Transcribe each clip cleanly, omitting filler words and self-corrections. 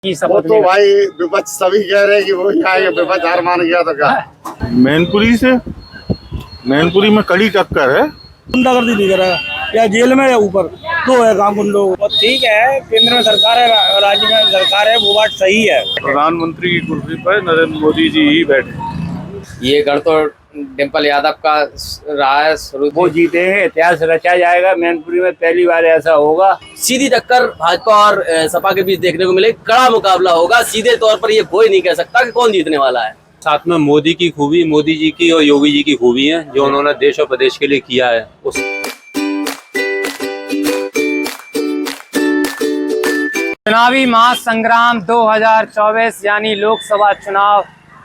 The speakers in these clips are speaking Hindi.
की वो शपथ तो लेगा? भाई विपक्ष सभी कह रहे हैं कि वो ही आएगा, विपक्ष हार मान गया तो क्या। मैनपुरी से मैनपुरी में कड़ी टक्कर है। गुंडागर्दी नहीं करा या जेल में या ऊपर तो है काम गुंडों को। ठीक है, केंद्र में सरकार है, राज्य में सरकार है, वो बात सही है। प्रधानमंत्री की कुर्सी पर नरेंद्र मोदी जी ही बैठे। ये गढ़ तो डिम्पल यादव का रहा है शुरू वो जीतेंगे, इतिहास रचा जाएगा। मैनपुरी में पहली बार ऐसा होगा। सीधी टक्कर भाजपा और सपा के बीच देखने को मिले। कड़ा मुकाबला होगा। सीधे तौर पर ये कोई नहीं कह सकता कि कौन जीतने वाला है। साथ में मोदी की खूबी, मोदी जी की और योगी जी की खूबी है जो उन्होंने देश और प्रदेश के लिए किया है। उस चुनावी महासंग्राम 2024 यानी लोकसभा चुनाव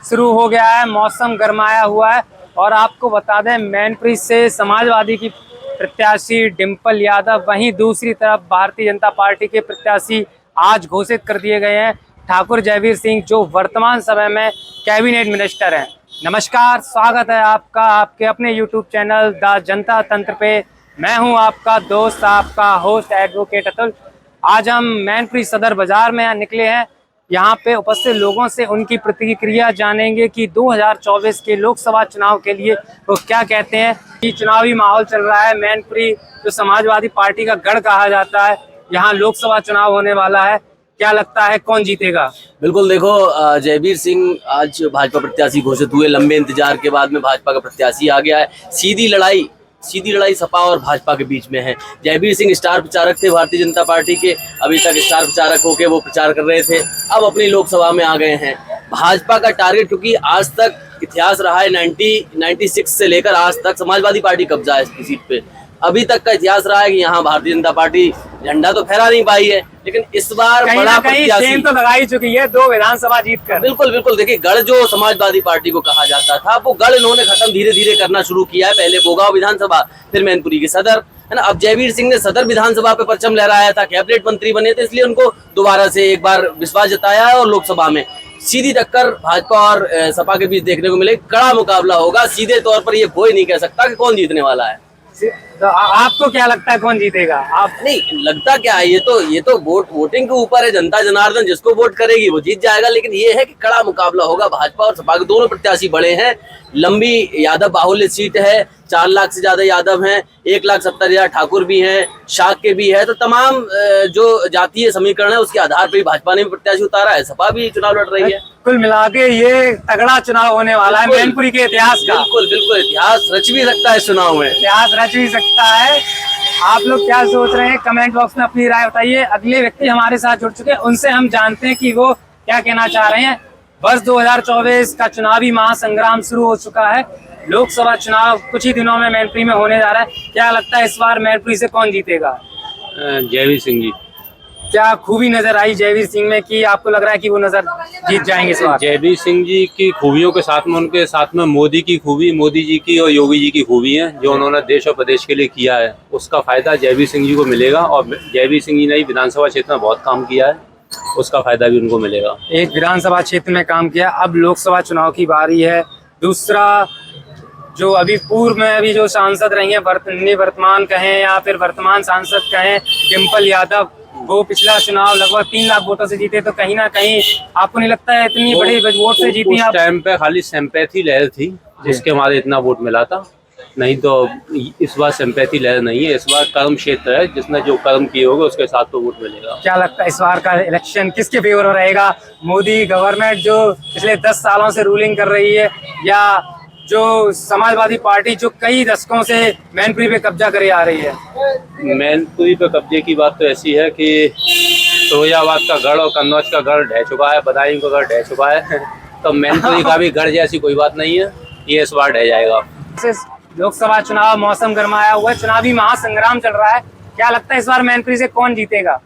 शुरू हो गया है। मौसम गरमाया हुआ है और आपको बता दें, मैनपुरी से समाजवादी की प्रत्याशी डिम्पल यादव, वहीं दूसरी तरफ भारतीय जनता पार्टी के प्रत्याशी आज घोषित कर दिए गए हैं ठाकुर जयवीर सिंह, जो वर्तमान समय में कैबिनेट मिनिस्टर हैं। नमस्कार, स्वागत है आपका आपके अपने यूट्यूब चैनल द जनता तंत्र पे। मैं हूं आपका दोस्त, आपका होस्ट एडवोकेट अतुल। आज हम मैनपुरी सदर बाजार में निकले हैं। यहाँ पे उपस्थित लोगों से उनकी प्रतिक्रिया जानेंगे कि 2024 के लोकसभा चुनाव के लिए वो क्या कहते हैं। कि चुनावी माहौल चल रहा है। मैनपुरी जो समाजवादी पार्टी का गढ़ कहा जाता है, यहाँ लोकसभा चुनाव होने वाला है। क्या लगता है कौन जीतेगा? बिल्कुल, देखो जयवीर सिंह आज भाजपा प्रत्याशी घोषित हुए। लंबे इंतजार के बाद में भाजपा का प्रत्याशी आ गया है। सीधी लड़ाई सपा और भाजपा के बीच में है। जयवीर सिंह स्टार प्रचारक थे भारतीय जनता पार्टी के, अभी तक स्टार प्रचारक होकर वो प्रचार कर रहे थे। अब अपनी लोकसभा में आ गए हैं। भाजपा का टारगेट, क्योंकि आज तक इतिहास रहा है 1996 से लेकर आज तक समाजवादी पार्टी कब्जा है इसकी सीट पे। अभी तक का इतिहास रहा है कि यहाँ भारतीय जनता पार्टी झंडा तो फहरा नहीं पाई है, लेकिन इस बार बड़ा प्रत्याशी तो लगाई चुकी है 2 विधानसभा जीतकर। बिल्कुल देखिए, गढ़ जो समाजवादी पार्टी को कहा जाता था, वो गढ़ इन्होंने खत्म धीरे धीरे करना शुरू किया है। पहले बोगाव विधानसभा, फिर मैनपुरी की सदर, है ना। अब जयवीर सिंह ने सदर विधानसभा पे परचम लहराया था, कैबिनेट मंत्री बने थे, इसलिए उनको दोबारा से एक बार विश्वास जताया है। और लोकसभा में सीधी टक्कर भाजपा और सपा के बीच देखने को मिले। कड़ा मुकाबला होगा। सीधे तौर पर ये कोई नहीं कह सकता कि कौन जीतने वाला है। तो आपको क्या लगता है कौन जीतेगा? आप नहीं लगता क्या है, ये तो वोटिंग के ऊपर है। जनता जनार्दन जिसको वोट करेगी वो जीत जाएगा। लेकिन ये है कि कड़ा मुकाबला होगा। भाजपा और सपा के दोनों प्रत्याशी बड़े हैं। लंबी यादव बाहुल्य सीट है, 4 लाख से ज्यादा यादव हैं, 1,70,000 ठाकुर भी हैं, शाक के भी है। तो तमाम जो जातीय समीकरण है उसके आधार पर भाजपा ने भी प्रत्याशी उतारा है, सपा भी चुनाव लड़ रही है। कुल मिला के ये तगड़ा चुनाव होने वाला है मैनपुरी के इतिहास का। बिल्कुल इतिहास रच भी सकता है इस चुनाव में। इतिहास रच भी सकता है। आप लोग क्या सोच रहे हैं? कमेंट बॉक्स में अपनी राय बताइए। अगले व्यक्ति हमारे साथ जुड़ चुके हैं, उनसे हम जानते हैं कि वो क्या कहना चाह रहे हैं। वर्ष 2024 का चुनावी महासंग्राम शुरू हो चुका है। लोकसभा चुनाव कुछ ही दिनों में मैनपुरी में होने जा रहा है। क्या लगता है इस बार मैनपुरी से कौन जीतेगा? जयवीर सिंह जी। क्या खूबी नजर आई जयवीर सिंह में कि आपको लग रहा है कि वो नजर जीत जाएंगे इस बार? जयवीर सिंह जी की खूबियों के साथ में उनके साथ में मोदी की खूबी, मोदी जी की और योगी जी की खूबी है जो उन्होंने देश और प्रदेश के लिए किया है। उसका फायदा जयवीर सिंह जी को मिलेगा। और जयवीर सिंह जी ने विधानसभा क्षेत्र में बहुत काम किया है, उसका फायदा भी उनको मिलेगा। एक विधानसभा क्षेत्र में काम किया, अब लोकसभा चुनाव की बारी है। दूसरा, जो अभी पूर्व में अभी जो सांसद रही हैं, वर्तमान कहें या फिर वर्तमान सांसद कहें, डिम्पल यादव, वो पिछला चुनाव लगभग 3 लाख वोटों से जीते। तो कहीं ना कहीं आपको नहीं लगता है इतनी बड़ी वोट से जीती? उस टाइम पे खाली सिंपैथी लहर थी जिसके हमारे इतना वोट मिला था, नहीं तो इस बार सिंपैथी लहर नहीं है। इस बार कर्म क्षेत्र है, जिसने जो कर्म किए होंगे उसके साथ तो वोट मिलेगा। क्या लगता है इस बार का इलेक्शन किसके फेवर में रहेगा? मोदी गवर्नमेंट जो पिछले 10 सालों से रूलिंग कर रही है, या जो समाजवादी पार्टी जो कई दशकों से मैनपुरी पे कब्जा करे आ रही है? मैनपुरी पे कब्जे की बात तो ऐसी है कि फिरोजाबाद का गढ़ और कन्नौज का गढ़ ढह चुका है, बदायूं का गढ़ ढह चुका है। तो मैनपुरी का भी गढ़ जैसी कोई बात नहीं है, ये इस बार ढह जाएगा। लोकसभा चुनाव, मौसम गरमाया हुआ है, चुनावी महासंग्राम चल रहा है। क्या लगता है इस बार मैनपुरी से कौन जीतेगा?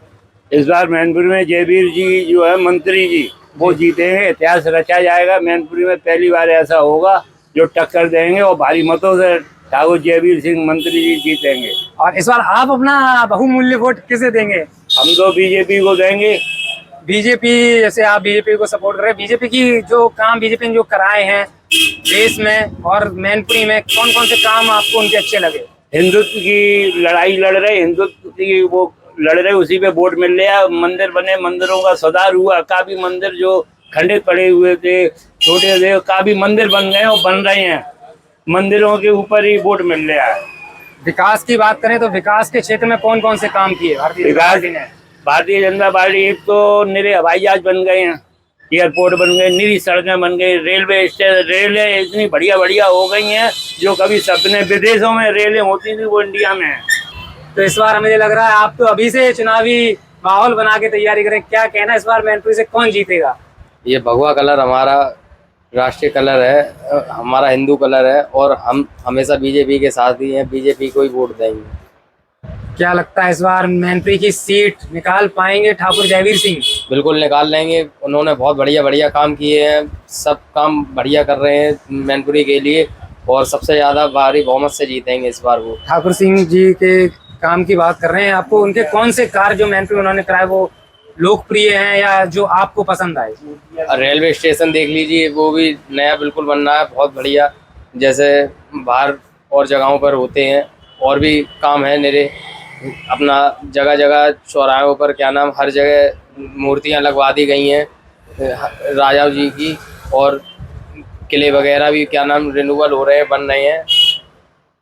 इस बार मैनपुरी में जयवीर जी जो है मंत्री जी, वो जीतेंगे। इतिहास रचा जाएगा। मैनपुरी में पहली बार ऐसा होगा जो टक्कर देंगे और भारी मतों से ठाकुर जयवीर सिंह मंत्री जी जीतेंगे। और इस बार आप अपना बहुमूल्य वोट किसे देंगे? हम तो बीजेपी को देंगे। बीजेपी, जैसे आप बीजेपी को सपोर्ट कर रहे हैं, बीजेपी की जो काम बीजेपी ने जो कराए हैं देश में और मैनपुरी में, कौन कौन से काम आपको उनके अच्छे लगे? हिंदुत्व की लड़ाई लड़ रहे, हिंदुत्व की वो लड़ रहे उसी पे वोट मिल रहा। मंदिर बने, मंदिरों का सुधार हुआ, काफी मंदिर जो खंडित पड़े हुए थे, छोटे थे, काफी मंदिर बन गए और बन रहे हैं। मंदिरों के ऊपर ही वोट मिल रहा है। विकास की बात करें तो विकास के क्षेत्र में कौन कौन से काम किए भारतीय जनता पार्टी? एक तो निरे हवाई जहाज बन गए हैं, एयरपोर्ट बन गए, निरी सड़कें बन गई, रेलवे स्टेशन, रेलें इतनी बढ़िया बढ़िया हो गई हैं जो कभी सपने विदेशों में रेलें होती थी वो इंडिया में है। तो इस बार मुझे लग रहा है आप तो अभी से चुनावी माहौल बना के तैयारी करें, क्या कहना इस बार मैनपुरी से कौन जीतेगा? ये भगवा कलर हमारा राष्ट्रीय कलर है, हमारा हिंदू कलर है और हम हमेशा बीजेपी के साथ ही हैं, बीजेपी को ही वोट देंगे। क्या लगता है इस बार मैनपुरी की सीट निकाल पाएंगे ठाकुर जयवीर सिंह? बिल्कुल निकाल लेंगे, उन्होंने बहुत बढ़िया बढ़िया काम किए हैं, सब काम बढ़िया कर रहे हैं मैनपुरी के लिए और सबसे ज़्यादा भारी बहुमत से जीतेंगे इस बार वो। ठाकुर सिंह जी के काम की बात कर रहे हैं, आपको उनके कौन से कार्य जो मैनपुरी उन्होंने कराए वो लोकप्रिय हैं या जो आपको पसंद आए? रेलवे स्टेशन देख लीजिए, वो भी नया बिल्कुल बन रहा है, बहुत बढ़िया, जैसे बाहर और जगहों पर होते हैं। और भी काम है मेरे, अपना जगह जगह चौराहों पर क्या नाम हर जगह मूर्तियां लगवा दी गई हैं राजा जी की, और किले वगैरह भी क्या नाम रिन्यूअल हो रहे हैं, बन रहे हैं।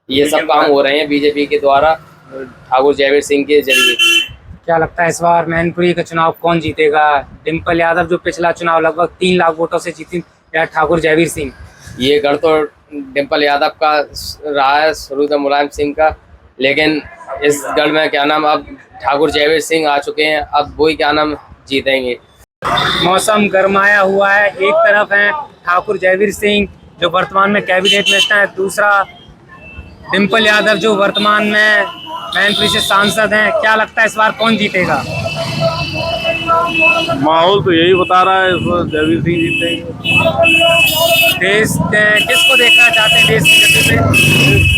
ये सब काम हो रहे हैं बीजेपी के द्वारा, ठाकुर जयवीर सिंह के जरिए। क्या लगता है इस बार मैनपुरी का चुनाव कौन जीतेगा? डिम्पल यादव जो पिछला चुनाव लगभग 3 लाख वोटों से जीती, या ठाकुर जयवीर सिंह? ये गढ़ तो डिम्पल यादव का रहा है शुरू से, मुलायम सिंह का, लेकिन इस गढ़ में क्या नाम अब ठाकुर जयवीर सिंह आ चुके हैं, अब वही क्या नाम जीतेंगे। मौसम गरमाया हुआ है, एक तरफ है ठाकुर जयवीर सिंह जो वर्तमान में कैबिनेट मिनिस्टर है, दूसरा डिम्पल यादव जो वर्तमान में मैनपुरी से सांसद हैं। क्या लगता है इस बार कौन जीतेगा? माहौल तो यही बता रहा है, इस बार जयवीर सिंह जीतेंगे। देश किसको देखना चाहते हैं देश की गति पे?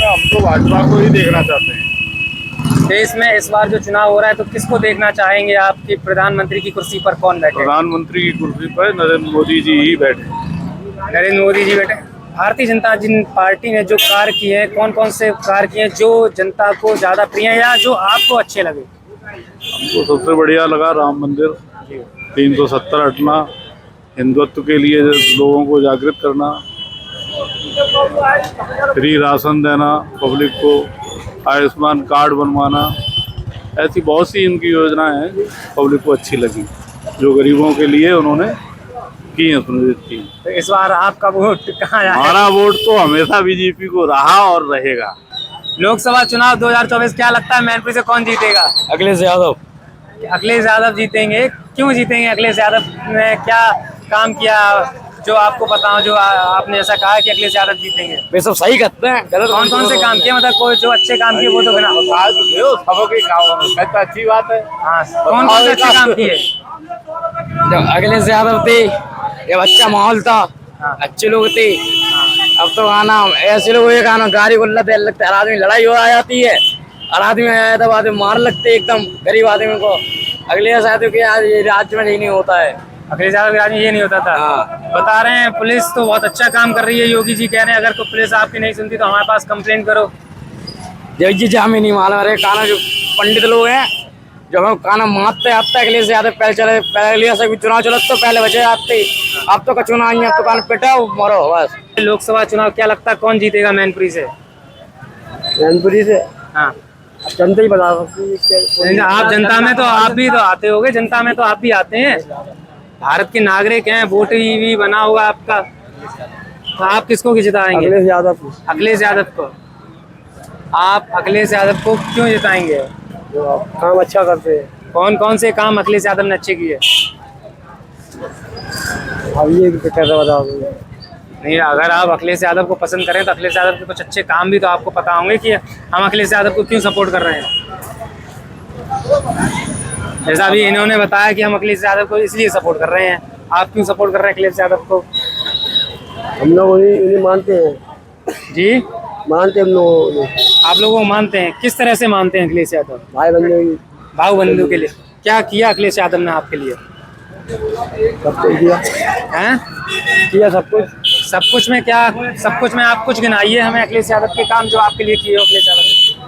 हम तो भाजपा को ही देखना चाहते हैं। देश में इस बार जो चुनाव हो रहा है तो किसको देखना चाहेंगे आपकी प्रधानमंत्री की कुर्सी पर कौन बैठे? प्रधानमंत्री की कुर्सी पर नरेंद्र मोदी जी ही बैठे। नरेंद्र मोदी जी बैठे। भारतीय जनता पार्टी ने जो कार्य किए हैं, कौन कौन से कार्य किए हैं जो जनता को ज्यादा प्रिय है या जो आपको अच्छे लगे? हमको सबसे बढ़िया लगा राम मंदिर, 370 हटना, हिंदुत्व के लिए लोगों को जागृत करना, फ्री राशन देना पब्लिक को, आयुष्मान कार्ड बनवाना, ऐसी बहुत सी इनकी योजनाएं हैं जो पब्लिक को अच्छी लगी, जो गरीबों के लिए उन्होंने की हैं, सुनिश्चित की। तो इस बार आपका वोट कहाँ जाएगा? हमारा वोट तो हमेशा बीजेपी को रहा और रहेगा। लोकसभा चुनाव 2024 क्या लगता है मैनपुरी से कौन जीतेगा? अखिलेश यादव। अखिलेश यादव जीतेंगे। क्यों जीतेंगे? अखिलेश यादव ने क्या काम किया जो आपको पता हो, जो आपने ऐसा कहा कि अखिलेश यादव जीतेंगे? वे सब सही कहते हैं, कौन कौन से काम किए, मतलब कोई जो अच्छे काम किए वो तो बना। अच्छी बात है। हाँ, कौन कौन से अच्छे काम किए? जब अखिलेश यादव थे, जब अच्छा माहौल था, अच्छे लोग थे। अब तो आना ऐसे लोग, एक आना गाड़ी को लगता है, हर आदमी लड़ाई हो आ जाती है, हर आदमी आया तब आदमी मार लगते एकदम गरीब आदमी को। अखिलेश यादव के राज्य में यही नहीं होता है। अखिलेश यादव के राज्य में ये नहीं होता था। बता रहे हैं पुलिस तो बहुत अच्छा काम कर रही है, योगी जी कह रहे हैं अगर कोई पुलिस आपकी नहीं सुनती तो हमारे पास कंप्लेंट करो। जय जी हमें नहीं मालूम, अरे काना जो पंडित लोग हैं जो हमें काना मारते आते अखिलेश यादव पहले से चुनाव चलो तो पहले बचे आते, अब तो चुनाव आई है तो कान पिटाओ मरो बस। लोकसभा चुनाव क्या लगता है कौन जीतेगा मैनपुरी से? मैनपुरी से हाँ, जनता ही बता सकती है। आप जनता में तो आप भी तो आते होगे, जनता में तो आप भी आते हैं, भारत के नागरिक हैं, वोट भी बना होगा आपका, तो आप किसको जिताएंगे? अखिलेश यादव। अखिलेश यादव को। आप अखिलेश यादव को क्यों जिताएंगे? काम अच्छा करते हैं। कौन कौन से काम अखिलेश यादव ने अच्छे किए? अब ये कैसे बताओगे? नहीं, अगर आप अखिलेश यादव को पसंद करें तो अखिलेश यादव के कुछ अच्छे काम भी तो आपको पता होंगे कि हम अखिलेश यादव को क्यों सपोर्ट कर रहे हैं। जैसा अभी इन्होंने बताया कि हम अखिलेश यादव को इसलिए सपोर्ट कर रहे हैं, आप क्यों सपोर्ट कर रहे हैं अखिलेश यादव को? हम लोग उन्हें मानते हैं जी, मानते हम लोग। आप लोगों को मानते हैं? किस तरह से मानते हैं अखिलेश यादव? भाई बंधु, भाव बंधु के लिए। क्या किया अखिलेश यादव ने आपके लिए? सब कुछ किया हैं? किया सब कुछ। सब कुछ में क्या? सब कुछ में आप कुछ गिनाइए हमें अखिलेश यादव के काम जो आपके लिए किए हो अखिलेश यादव ने।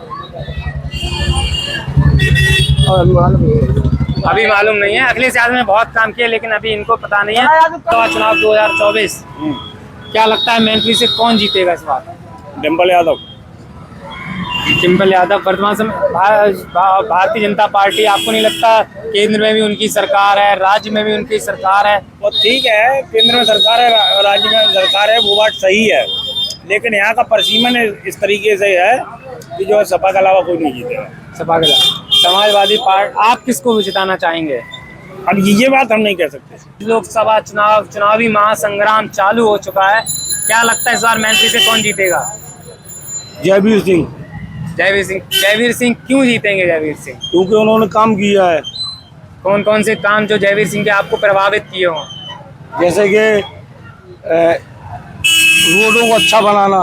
अभी मालूम नहीं है। अखिलेश यादव ने बहुत काम किया लेकिन अभी इनको पता नहीं है। तो चुनाव 2024 क्या लगता है मैनपुरी से कौन जीतेगा इस बार? डिम्पल यादव। डिम्पल यादव वर्तमान समय भारतीय जनता पार्टी, आपको नहीं लगता केंद्र में भी उनकी सरकार है, राज्य में भी उनकी सरकार है? वो ठीक है, केंद्र में सरकार है, राज्य में सरकार है, वो बात सही है, लेकिन यहाँ का परसीमन इस तरीके से है कि जो है सपा के अलावा कोई नहीं जीतेगा। सपा के समाजवादी पार्टी, आप किसको जिताना चाहेंगे? अब ये बात हम नहीं कह सकते। लोकसभा चुनावी महासंग्राम चालू हो चुका है, क्या लगता है इस बार मैनपुरी से कौन जीतेगा? जयवीर सिंह। जयवीर सिंह क्यों जीतेंगे जयवीर सिंह? क्योंकि उन्होंने काम किया है। कौन कौन से काम जो जयवीर सिंह के आपको प्रभावित किए हों? जैसे कि रोडों को अच्छा बनाना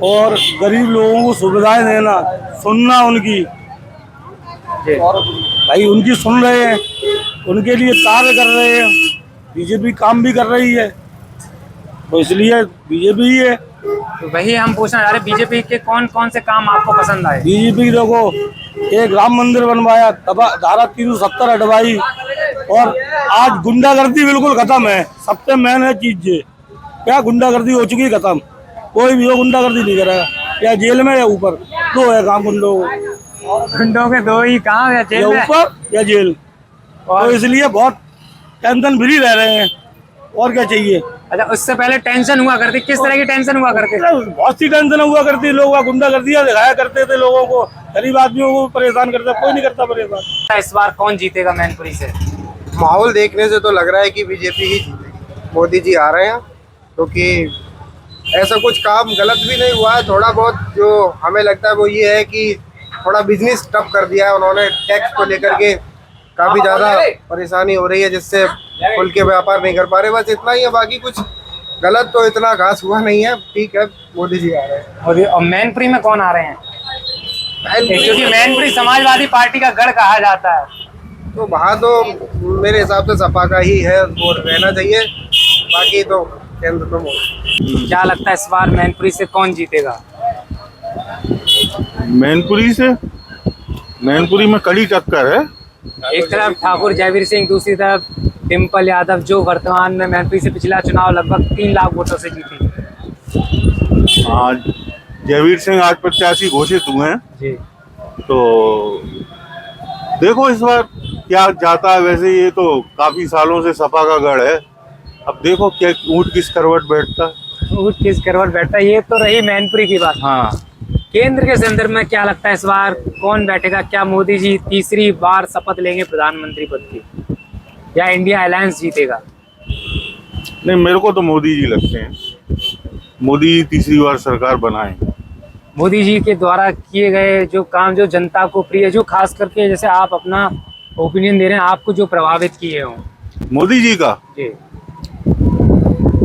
और गरीब लोगों को सुविधाएं देना, सुनना उनकी, और भाई उनकी सुन रहे हैं, उनके लिए कार्य कर रहे हैं। बीजेपी काम भी कर रही है, तो इसलिए बीजेपी ही है। तो वही हम पूछना चाह रहे हैं, बीजेपी के कौन कौन से काम आपको पसंद आए? बीजेपी देखो, एक राम मंदिर बनवाया, धारा 370 हटवाई, और आज गुंडागर्दी बिल्कुल खत्म है। सबसे मेन है चीज ये, क्या गुंडागर्दी हो चुकी है खत्म। कोई भी हो गुंडागर्दी नहीं करेगा, या जेल में या ऊपर, दो है काम गुंडों के दो ही काम है, जेल में ऊपर या जेल। तो इसलिए बहुत टेंशन फ्री रह रहे हैं, और क्या चाहिए। अच्छा, उससे पहले टेंशन हुआ करती, किस तरह की टेंशन हुआ करती? बहुत सी टेंशन हुआ करती, लोग गुंडागर्दियां दिखाया करते थे, लोगों को, गरीब आदमियों को परेशान करता, कोई नहीं करता परेशान। इस बार कौन जीतेगा मैनपुरी से? माहौल देखने से तो लग रहा है कि बीजेपी ही जीतेगी। मोदी जी आ रहे हैं, क्योंकि ऐसा कुछ काम गलत भी नहीं हुआ है। थोड़ा बहुत जो हमें लगता है वो ये है कि थोड़ा बिजनेस ठप कर दिया है उन्होंने, टैक्स को लेकर के काफ़ी ज़्यादा परेशानी हो रही है, जिससे खुल के व्यापार नहीं कर पा रहे। बस इतना ही है, बाकी कुछ गलत तो इतना खास हुआ नहीं है। ठीक है, मोदी जी आ रहे हैं। और मैनपुरी में कौन आ रहे हैं? क्योंकि मैनपुरी समाजवादी पार्टी का गढ़ कहा जाता है, तो वहाँ तो मेरे हिसाब से सपा का ही है, वो रहना चाहिए। बाकी तो केंद्र तो मोदी। क्या लगता है इस बार मैनपुरी से कौन जीतेगा? मैनपुरी में कड़ी टक्कर है। एक तरफ ठाकुर जयवीर सिंह, दूसरी तरफ डिम्पल यादव, जो वर्तमान में मैनपुरी से पिछला चुनाव लगभग 3 लाख वोटों से जीती। आज जयवीर सिंह आज प्रत्याशी घोषित हुए हैं जी, तो देखो इस बार क्या जाता है। वैसे ये तो काफी सालों से सपा का गढ़ है, अब देखो क्या ऊँट किस करवट बैठता है। ऊँट किस करवट बैठता है, ये तो रही मैनपुरी की बात। हाँ, केंद्र के संदर्भ में क्या लगता है इस बार कौन बैठेगा? क्या मोदी जी तीसरी बार शपथ लेंगे प्रधानमंत्री पद की, या इंडिया अलायंस जीतेगा? नहीं, मेरे को तो मोदी जी लगते हैं। मोदी तीसरी बार सरकार बनाए। मोदी जी के द्वारा किए गए जो काम जो जनता को प्रिय, जो खास करके जैसे आप अपना ओपिनियन दे रहे हैं, आपको जो प्रभावित किए हों मोदी जी का, जी,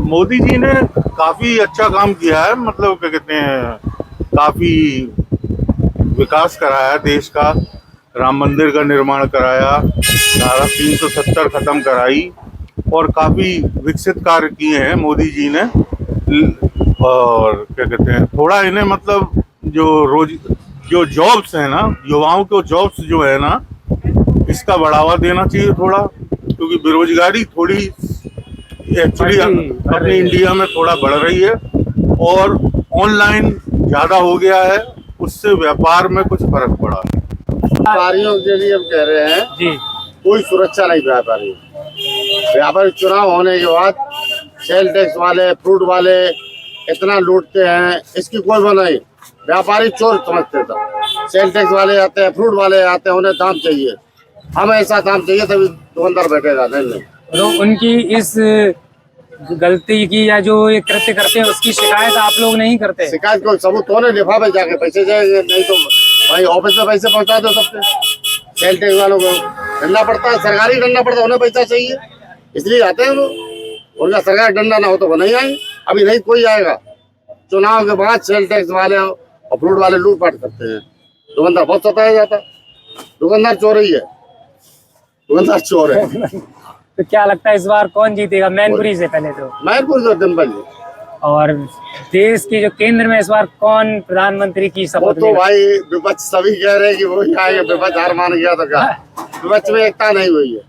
मोदी जी ने काफी अच्छा काम किया है। मतलब क्या कहते हैं, काफी विकास कराया देश का, राम मंदिर का निर्माण कराया, धारा 370 खत्म कराई, और काफी विकसित कार्य किए हैं मोदी जी ने। और क्या कहते हैं, थोड़ा इन्हें मतलब जो जॉब्स है ना, युवाओं को जॉब्स जो है ना, इसका बढ़ावा देना चाहिए थोड़ा, क्योंकि बेरोजगारी थोड़ी एक्चुअली अपने इंडिया में थोड़ा बढ़ रही है, और ऑनलाइन ज़्यादा हो गया है, उससे व्यापार में कुछ फर्क पड़ा है। व्यापारियों के लिए हम कह रहे हैं जी, कोई सुरक्षा नहीं व्यापारी। व्यापारी चुनाव होने के बाद सेल टैक्स वाले, फ्रूट वाले इतना लूटते हैं, इसकी कोई वो नहीं। व्यापारी चोर समझते थे। सेल टैक्स वाले आते हैं, फ्रूट वाले आते हैं, उन्हें दाम चाहिए, हमें ऐसा दाम चाहिए तभी दुकानदार बैठेगा। नहीं, तो उनकी इस गलती की या जो ये कृत्य करते हैं उसकी शिकायत आप लोग नहीं करते? शिकायत को सबूत होने लिफाफे जाके पैसे जाएंगे, नहीं तो भाई ऑफिस में पैसे पहुंचा दो सबके। सेल टैक्स वालों को डंडा पड़ता है, सरकारी डंडा पड़ता है, उन्हें पैसा चाहिए इसलिए आते हैं वो। उनका सरकारी डंडा ना हो तो वो नहीं आएंगे। अभी नहीं कोई आएगा। चुनाव के बाद सेल टैक्स वाले और फ्रूट वाले लूटपाट करते हैं, दुकानदार बहुत सताया जाता है। दुकानदार चोर ही है, दुकानदार चोर है। तो क्या लगता है इस बार कौन जीतेगा मैनपुरी से? पहले तो मैनपुरी से डिम्पल जी। और देश की जो केंद्र में इस बार कौन प्रधानमंत्री की वो शपथ तो लेगा? भाई विपक्ष सभी कह रहे हैं कि वो ही आएंगे, विपक्ष हार मान गया तो क्या, विपक्ष में एकता नहीं हुई है।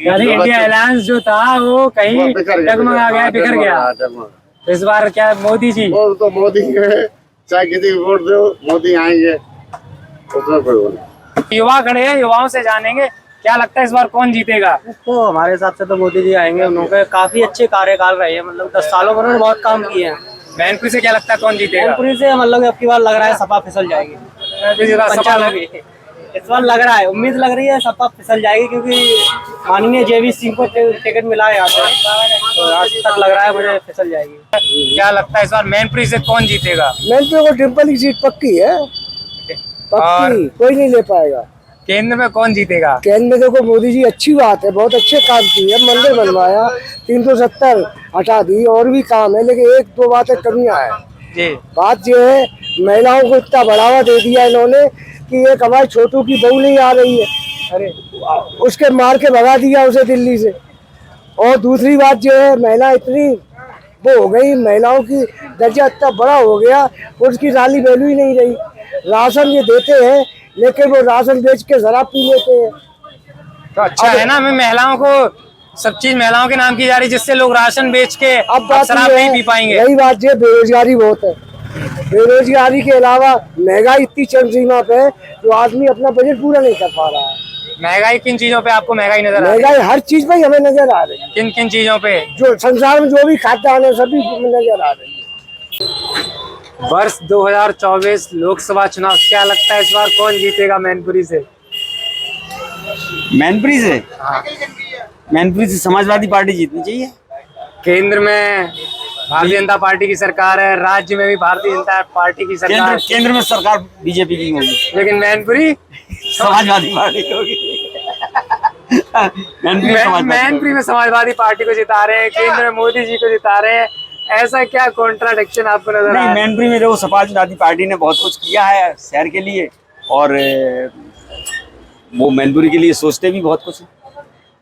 यानी इंडिया अलायंस जो था वो कहीं डगमगा गया, बिखर गया। इस बार क्या मोदी जी? वो तो मोदी है, चाहे किसी को वोट दो, मोदी आएंगे, उसमें कोई वो नहीं। युवा खड़े हैं, युवाओं से जानेंगे क्या लगता है इस बार कौन जीतेगा? तो हमारे हिसाब से तो मोदी जी आएंगे। उन्होंने काफी अच्छे कार्यकाल रहे हैं, मतलब 10 सालों में उन्होंने बहुत काम किए हैं। मैनपुरी से क्या लगता है कौन जीतेगा? मैनपुरी से मतलब अब की बार लग रहा है सपा फिसल जाएगी। इस बार लग रहा है, उम्मीद लग रही है सपा फिसल जाएगी, क्योंकि माननीय जेबी सिंह को टिकट मिला है यहाँ पे, तो आज तक लग रहा है मुझे फिसल जाएगी। क्या लगता है इस बार मैनपुरी से कौन जीतेगा? मैनपुरी को डिम्पल की सीट पक्की है, पक्की, कोई नहीं ले पाएगा। केंद्र में कौन जीतेगा? केंद्र में देखो मोदी जी अच्छी बात है, बहुत अच्छे काम किए, मंदिर बनवाया, 370 हटा दी, और भी काम है, लेकिन एक दो बातें कमियां है जी। बात ये है, महिलाओं को इतना बढ़ावा दे दिया इन्होंने कि एक हमारी छोटू की बहू नहीं आ रही है, अरे उसके मार के भगा दिया उसे दिल्ली से। और दूसरी बात जो है, महिला इतनी वो हो गई, महिलाओं की दर्जा इतना बड़ा हो गया, उसकी साली वैल्यू ही नहीं रही। राशन ये देते हैं, लेकिन वो राशन बेच के शराब पी लेते हैं। तो अच्छा है ना, हमें महिलाओं को सब चीज महिलाओं के नाम की जा रही, जिससे लोग राशन बेच के अब बात शराब ये नहीं है, पी पाएंगे। यही बात है, बेरोजगारी बहुत है। बेरोजगारी के अलावा महंगाई इतनी चरम सीमा पे है, जो आदमी अपना बजट पूरा नहीं कर पा रहा है। महंगाई किन चीजों पे आपको महंगाई नजर आ रही है? महंगाई हर चीज पे हमें नजर आ रही है। किन किन चीजों पे? जो संसार में जो भी खाद्यान्न है सभी में नजर आ रही है। वर्ष 2024 लोकसभा चुनाव, क्या लगता है इस बार कौन जीतेगा मैनपुरी से? मैनपुरी से? मैनपुरी से समाजवादी पार्टी जीतनी चाहिए। केंद्र में भारतीय जनता पार्टी की सरकार है, राज्य में भी भारतीय जनता पार्टी की सरकार है। केंद्र में सरकार बीजेपी की होगी, लेकिन मैनपुरी समाजवादी पार्टी की होगी। मैनपुरी में समाजवादी पार्टी को जिता रहे हैं, केंद्र में मोदी जी को जिता रहे हैं, ऐसा क्या कॉन्ट्राडिक्शन आपको नजर आ रहा है? मैनपुरी में देखो, समाजवादी पार्टी ने बहुत कुछ किया है शहर के लिए, और वो मैनपुरी के लिए सोचते भी बहुत कुछ।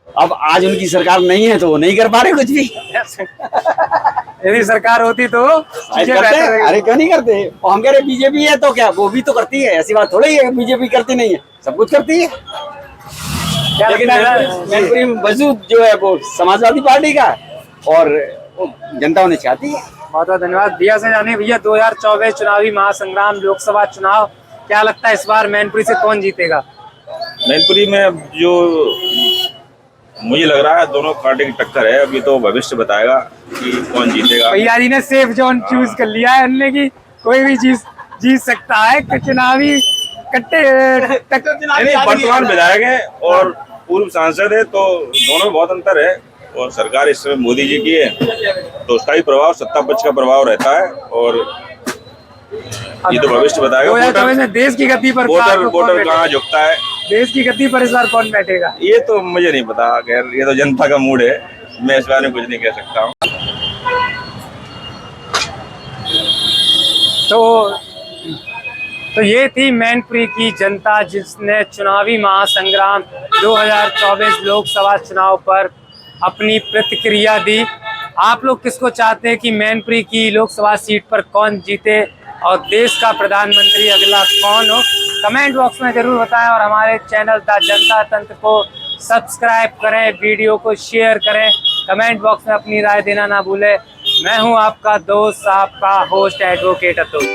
अब आज उनकी सरकार नहीं है तो वो नहीं कर पा रहे कुछ भी। यदि सरकार होती तो चीजें बेहतर रहेगी। अरे क्यों नहीं करते? हम कह रहे बीजेपी है तो क्या, वो भी तो करती है, ऐसी बात थोड़ी है बीजेपी करती नहीं है, सब कुछ करती है। लेकिन मैनपुरी में वजूद जो है वो समाजवादी पार्टी का, और जनता उन्हें चाहती है। बहुत बहुत धन्यवाद भैया से जाने। भैया 2024 चुनावी महासंग्राम लोकसभा चुनाव, क्या लगता है इस बार मैनपुरी से कौन जीतेगा? मैनपुरी में जो मुझे लग रहा है दोनों पार्टी की टक्कर है, अभी तो भविष्य बताएगा कि कौन जीतेगा। भैया जी ने सेफ जोन चूज कर लिया है, उन्होंने की कोई भी चीज जीत सकता है। चुनावी कट्टे वर्तमान विधायक है और पूर्व सांसद है, तो दोनों में बहुत अंतर है। और सरकार इस समय मोदी जी की है, तो उसका ही प्रभाव, सत्ता पक्ष का प्रभाव रहता है, और ये तो भविष्य बताएगा। 2024 में देश की गति पर वोटर कहाँ झुकता है, देश की गति पर इस बार कौन बैठेगा, ये तो मुझे नहीं पता। खैर ये तो जनता का मूड है, मैं इस बारे में कुछ नहीं कह सकता हूँ। तो ये थी मैनपुरी की जनता, जिसने चुनावी महासंग्राम 2024 लोकसभा चुनाव पर अपनी प्रतिक्रिया दी। आप लोग किसको चाहते हैं कि मैनपुरी की लोकसभा सीट पर कौन जीते और देश का प्रधानमंत्री अगला कौन हो, कमेंट बॉक्स में जरूर बताएं। और हमारे चैनल द जनता तंत्र को सब्सक्राइब करें, वीडियो को शेयर करें, कमेंट बॉक्स में अपनी राय देना ना भूलें। मैं हूं आपका दोस्त, आपका होस्ट एडवोकेट अतुल।